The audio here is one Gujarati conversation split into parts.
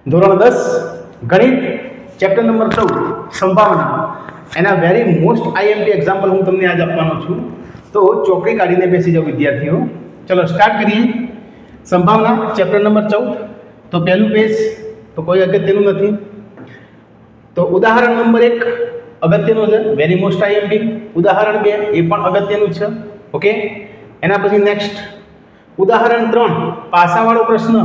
ધોરણ 10 ગણિત ચેપ્ટર નંબર 14 સંભાવના એના વેરી મોસ્ટ આઈએમપી એક્ઝામ્પલ હું તમને આજ આપવાનો છું. તો ચોકડી કાઢીને બેસી જાઓ વિદ્યાર્થીઓ. ચલો સ્ટાર્ટ કરીએ. સંભાવના ચેપ્ટર નંબર 14. તો પહેલું પેજ તો કોઈ અગત્યનું નથી. તો ઉદાહરણ નંબર 1 અગત્યનું છે, વેરી મોસ્ટ આઈએમપી. ઉદાહરણ 2 એ પણ અગત્યનું છે. ઓકે, એના પછી નેક્સ્ટ ઉદાહરણ 3 પાસાવાળો પ્રશ્ન.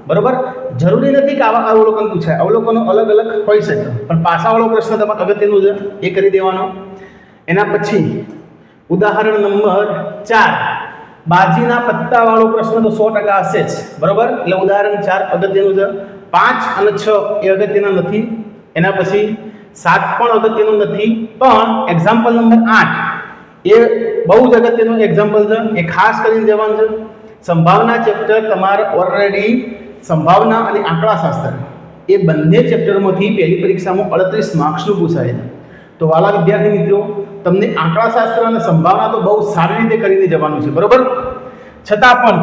બરોબર, જરૂરી નથી કે આવા અવલોકન પૂછાય, અવલોકનો અલગ અલગ હોઈ શકે, પણ પાસાવાળો પ્રશ્ન તમારે અગત્યનું છે એ કરી દેવાનો. એના પછી ઉદાહરણ નંબર 4 બાજીના પત્તાવાળો પ્રશ્ન તો 100% હશે જ. બરોબર, એટલે ઉદાહરણ 4 અગત્યનું છે. 5 અને 6 એ અગત્યના નથી. એના પછી 7 પણ અગત્યનું નથી, પણ એક્ઝામ્પલ નંબર 8 એ બહુ જ અગત્યનું એક્ઝામ્પલ છે, એ ખાસ કરીને જવાનું છે. સંભાવના ચેપ્ટર તમારે ઓલરેડી સંભાવના અને આંકડાશાસ્ત્ર એ બંને ચેપ્ટરમાંથી પહેલી પરીક્ષામાં 38 માર્ક્સનું પૂછાય છે. તો વાલા વિદ્યાર્થી મિત્રો, તમને આંકડાશાસ્ત્ર અને સંભાવના તો બહુ સારી રીતે કરીને જવાનું છે. બરોબર, છતાં પણ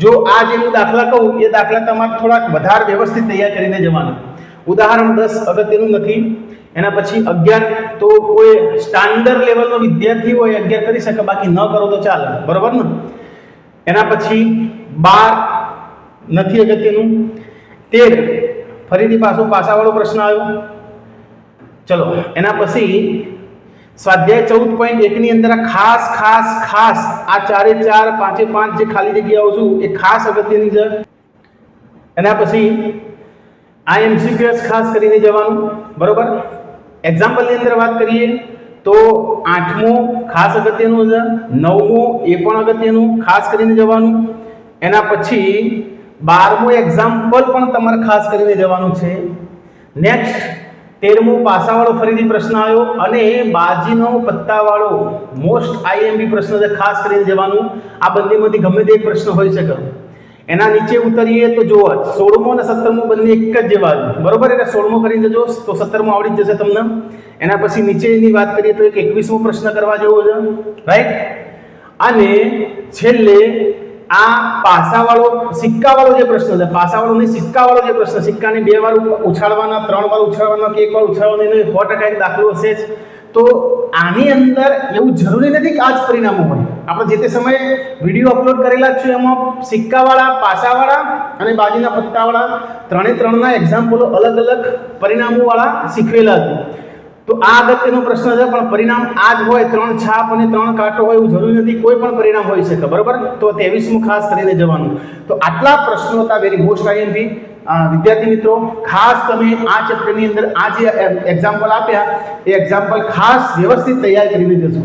જો આ જે હું દાખલા કહું એ દાખલા તમારે થોડાક વધારે વ્યવસ્થિત તૈયાર કરીને જવાના. ઉદાહરણ 10 અગત્યનું નથી. એના પછી 11 તો કોઈ સ્ટાન્ડર્ડ લેવલનો વિદ્યાર્થી હોય 11 કરી શકે, બાકી ન કરો તો ચાલે. બરોબર ને. એના પછી 12 નથી અગત્યનું. 13 ફરીથી પાછો પાસાવાળો પ્રશ્ન આવ્યો. ચલો એના પછી સ્વાધ્યાય 14.1 ની અંદર ખાસ ખાસ ખાસ આ 4 4 5 5 જે ખાલી જગ્યાઓ છું એ ખાસ અગત્યની છે. એના પછી આ એમસીક્યુએસ ખાસ કરીને જવાનું. બરોબર, એક્ઝામ્પલની અંદર વાત કરીએ તો 8મો ખાસ અગત્યનું છે, 9મો એ પણ અગત્યનું ખાસ કરીને જવાનું. એના પછી 12મો એક્ઝામ્પલ પણ તમારે ખાસ કરીને જવાનું છે. નેક્સ્ટ 13મો પાસાવાળો ફરીથી પ્રશ્ન આવ્યો, અને બાજીનો પત્તાવાળો મોસ્ટ આઈએમપી પ્રશ્ન છે, ખાસ કરીને જવાનું. આ બંનેમાંથી ગમે તે એક પ્રશ્ન હોઈ શકે. એના નીચે ઉતરીએ તો જુઓ 16મો અને 17મો બંને એક જ જેવા છે. બરોબર, એટલે 16મો કરીને જજો તો 17મો આવડી જશે તમને. એના પછી નીચેની વાત કરીએ તો એક 21મો પ્રશ્ન કરવા જેવો છે, રાઈટ. અને છેલ્લે આ પાસાવાળો સિક્કાવાળો જે પ્રશ્ન છે, પાસાવાળો નહીં સિક્કાવાળો જે પ્રશ્ન, સિક્કાને 2 વાર ઉછાળવાના, 3 વાર ઉછાળવાના કે 1 વાર ઉછાળવાના, એનો 100% એક દાખલો હશે જ. તો આની અંદર એવું જરૂરી નથી કે આ જ પરિણામો હોય. આપણે જે તે સમયે વિડીયો અપલોડ કરેલા જ છે, એમાં સિક્કાવાળા, પાસાવાળા અને બાજીના પત્તાવાળા ત્રણેના એક્ઝામ્પલો અલગ અલગ પરિણામોવાળા શીખવેલા છે. તો આ અગત્યનો પ્રશ્ન છે, પણ પરિણામ આ જ હોય, 3 છાપ અને 3 કાંટો હોય એવું જરૂરી નથી, કોઈ પણ પરિણામ હોઈ શકે. બરોબર, તો 23મું ખાસ કરીને જવાનું. તો આટલા પ્રશ્નો હતા વેરી મોસ્ટ આઈએમપી. વિદ્યાર્થી મિત્રો, ખાસ તમે આ ચેપ્ટરની અંદર આ જે એક્ઝામ્પલ આપ્યા એ એક્ઝામ્પલ ખાસ વ્યવસ્થિત તૈયાર કરીને જશો.